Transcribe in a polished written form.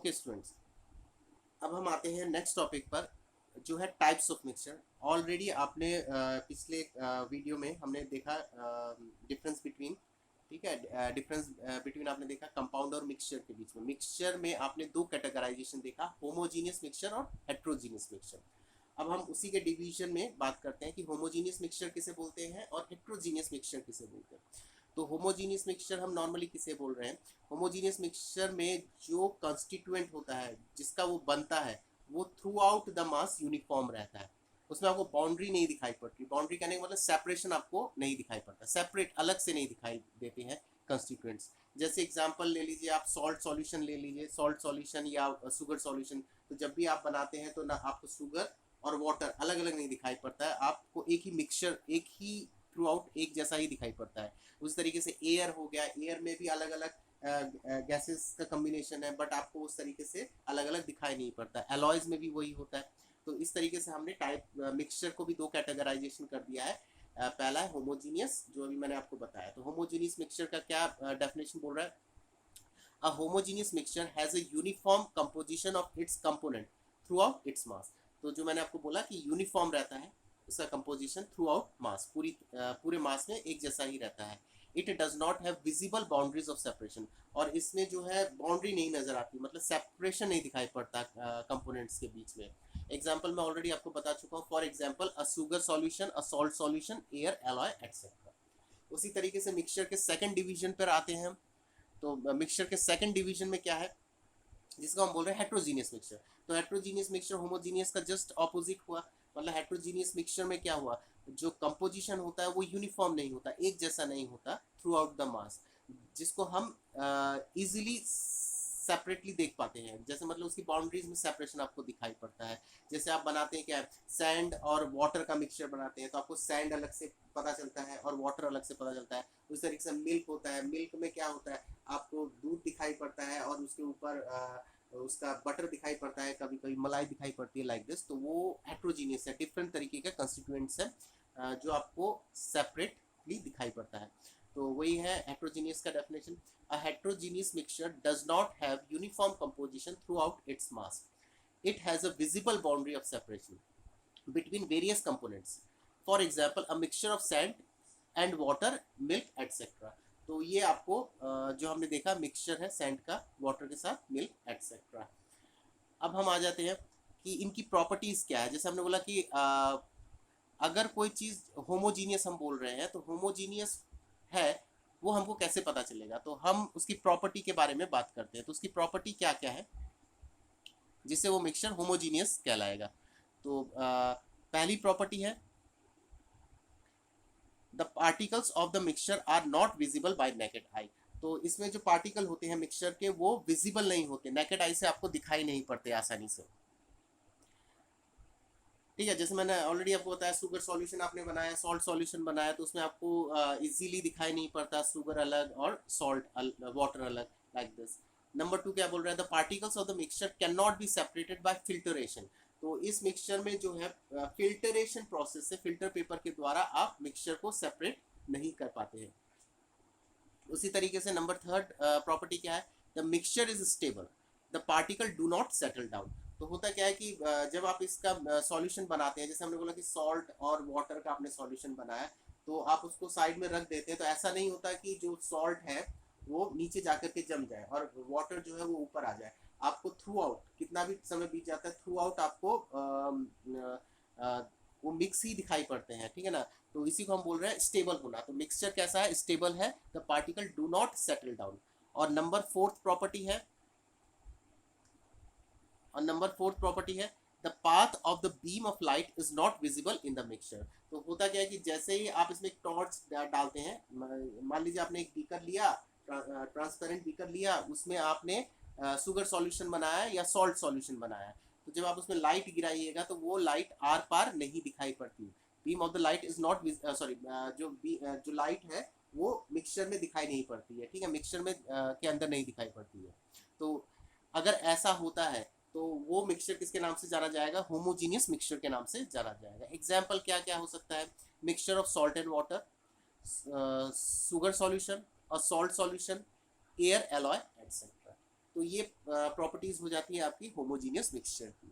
Okay students, अब हम आते हैं नेक्स्ट टॉपिक पर जो है टाइप्स ऑफ मिक्सचर। ऑलरेडी आपने पिछले वीडियो में हमने देखा डिफरेंस बिटवीन, ठीक है, डिफरेंस बिटवीन आपने देखा कंपाउंड और मिक्सचर के बीच में। मिक्सचर में आपने दो कैटेगराइजेशन देखा, होमोजीनियस मिक्सचर और हेट्रोजीनियस मिक्सचर। अब हम उसी के डिवीजन में बात करते हैं कि होमोजीनियस मिक्सचर किसे बोलते हैं और हेट्रोजीनियस मिक्सचर किसे बोलते हैं। तो होमोजीनियस मिक्सचर हम नॉर्मली किसे बोल रहे हैं? होमोजीनियस मिक्सचर में जो कंस्टिट्यूएंट होता है, जिसका वो बनता है, वो through out the mass uniform रहता है। उसमें आपको बाउंड्री नहीं दिखाई पड़ती। बाउंड्री कहने का मतलब सेपरेशन आपको नहीं दिखाई पड़ता, सेपरेट अलग से नहीं दिखाई देते हैं कंस्टिट्यूएंट्स। जैसे एग्जांपल ले लीजिए, आप सॉल्ट सॉल्यूशन ले लीजिए, सॉल्ट सॉल्यूशन या शुगर सॉल्यूशन। तो जब भी आप बनाते हैं तो ना आपको शुगर और वाटर अलग अलग नहीं दिखाई पड़ता है, आपको एक ही मिक्सचर, एक ही थ्रू आउट एक जैसा ही दिखाई पड़ता है। उस तरीके से एयर हो गया, एयर में भी अलग अलग गैसेस का कम्बिनेशन है, बट आपको उस तरीके से अलग अलग दिखाई नहीं पड़ता। एलॉयज में भी वही होता है। तो इस तरीके से हमने टाइप मिक्सचर को भी दो कैटेगराइजेशन कर दिया है। पहला है होमोजीनियस, जो अभी मैंने आपको बताया। तो होमोजीनियस मिक्सचर का क्या डेफिनेशन बोल रहा है? A homogeneous mixture has a uniform composition of its component throughout its mass। तो जो मैंने आपको बोला कि यूनिफॉर्म रहता है उसका कंपोजिशन थ्रू आउट मास, पूरे मास में एक जैसा ही रहता है। It does not have visible boundaries of separation, और इसमें जो है बाउंड्री नहीं नजर आती, मतलब सेपरेशन नहीं दिखाई पड़ता कंपोनेंट्स के बीच में। एग्जाम्पल मैं ऑलरेडी आपको बता चुका हूँ। For example a sugar solution, a salt solution, air, alloy etcetera. उसी तरीके से मिक्सचर के सेकंड डिवीजन पर आते हैं हम। तो मिक्सचर के सेकंड डिवीजन में क्या है, जिसको हम बोल रहे हैं हेट्रोजीनियस मिक्सचर। तो हेट्रोजीनियस मिक्सचर होमोजीनियस का जस्ट ऑपोजिट हुआ। मतलब हेट्रोजीनियस मिक्सचर में क्या हुआ, जो कंपोजिशन होता है वो यूनिफॉर्म नहीं होता, एक जैसा नहीं होता थ्रू आउट द मास, जिसको हम इजीली सेपरेटली देख पाते हैं। जैसे मतलब उसकी बाउंड्रीज में सेपरेशन आपको दिखाई पड़ता है। जैसे आप बनाते हैं क्या, सैंड और वाटर का मिक्सचर बनाते हैं, तो आपको सैंड अलग से पता चलता है और वाटर अलग से पता चलता है। उस तरीके से मिल्क होता है, मिल्क में क्या होता है, आपको दूध दिखाई पड़ता है और उसके ऊपर उसका बटर दिखाई पड़ता है, कभी कभी मलाई दिखाई पड़ती है, लाइक दिस। तो वो हेट्रोजीनियस है, डिफरेंट तरीके के कंस्टिट्यूएंट्स है जो आपको सेपरेटली दिखाई पड़ता है। तो वही है हेट्रोजीनियस का definition. A heterogeneous mixture does not have uniform composition through out its mass. It has a visible boundary of separation between various components। For example, a mixture of sand and water, milk, etc। तो ये आपको जो हमने देखा mixture है sand का water के साथ, मिल्क एटसेट्रा। अब हम आ जाते हैं कि इनकी प्रॉपर्टीज क्या है। जैसे हमने बोला कि अगर कोई चीज़ होमोजीनियस हम बोल रहे हैं, तो होमोजीनियस है वो हमको कैसे पता चलेगा? तो हम उसकी प्रॉपर्टी के बारे में बात करते हैं। तो उसकी प्रॉपर्टी क्या क्या है जिससे वो मिक्सचर होमोजीनियस कहलाएगा? तो पहली प्रॉपर्टी है the particles of the mixture are not visible by naked eye. तो इसमें जो पार्टिकल होते हैं मिक्सचर के, वो विजिबल नहीं होते, नेकेड आई से आपको दिखाई नहीं पड़ते आसानी से। ठीक है, जैसे मैंने ऑलरेडी आपको बताया, शुगर सॉल्यूशन आपने बनाया, सॉल्ट सॉल्यूशन बनाया, तो उसमें आपको इजीली दिखाई नहीं पड़ता शुगर अलग और सॉल्ट वाटर अलग, लाइक दिस। नंबर टू क्या बोल रहा है, the particles of the mixture can not be separated by filtration. तो इस मिक्सचर में जो है फिल्टरेशन प्रोसेस से, फिल्टर पेपर के द्वारा आप मिक्सचर को सेपरेट नहीं कर पाते हैं। उसी तरीके से नंबर थर्ड प्रॉपर्टी क्या है, the mixture is stable, the particle do not settle down. तो होता क्या है कि जब आप इसका सॉल्यूशन बनाते हैं, जैसे हमने बोला कि सॉल्ट और वाटर का आपने सॉल्यूशन बनाया, तो आप उसको साइड में रख देते हैं, तो ऐसा नहीं होता कि जो सॉल्ट है वो नीचे जाकर के जम जाए और वाटर जो है वो ऊपर आ जाए। आपको थ्रू आउट, कितना भी समय बीत जाता है, थ्रू आउट आपको वो मिक्स ही दिखाई पड़ते हैं, ठीक है ना। तो इसी को हम बोल रहे हैं स्टेबल होना। तो मिक्सचर कैसा है, स्टेबल है, the particle do not settle down. और नंबर फोर्थ प्रॉपर्टी है, the path of the beam of light is not visible in the mixture. तो होता क्या है कि जैसे ही आप इसमें एक टॉर्च डालते हैं, मान लीजिए आपने एक बीकर लिया, ट्रांसपेरेंट बीकर लिया, उसमें आपने शुगर सॉल्यूशन बनाया या सॉल्ट सॉल्यूशन बनाया, तो जब आप उसमें लाइट गिराइएगा तो वो लाइट आर पार नहीं दिखाई पड़ती। Beam of the light is not sorry, जो लाइट है वो मिक्सचर में दिखाई नहीं पड़ती है, ठीक है, मिक्सचर में के अंदर नहीं दिखाई पड़ती है। तो अगर ऐसा होता है तो वो मिक्सचर किसके नाम से जाना जाएगा? होमोजीनियस मिक्सचर के नाम से जाना जाएगा। एग्जाम्पल क्या क्या हो सकता है, mixture of salt and water, sugar solution और salt solution, air, alloy etcetera. तो ये प्रॉपर्टीज हो जाती है आपकी होमोजीनियस मिक्सचर की।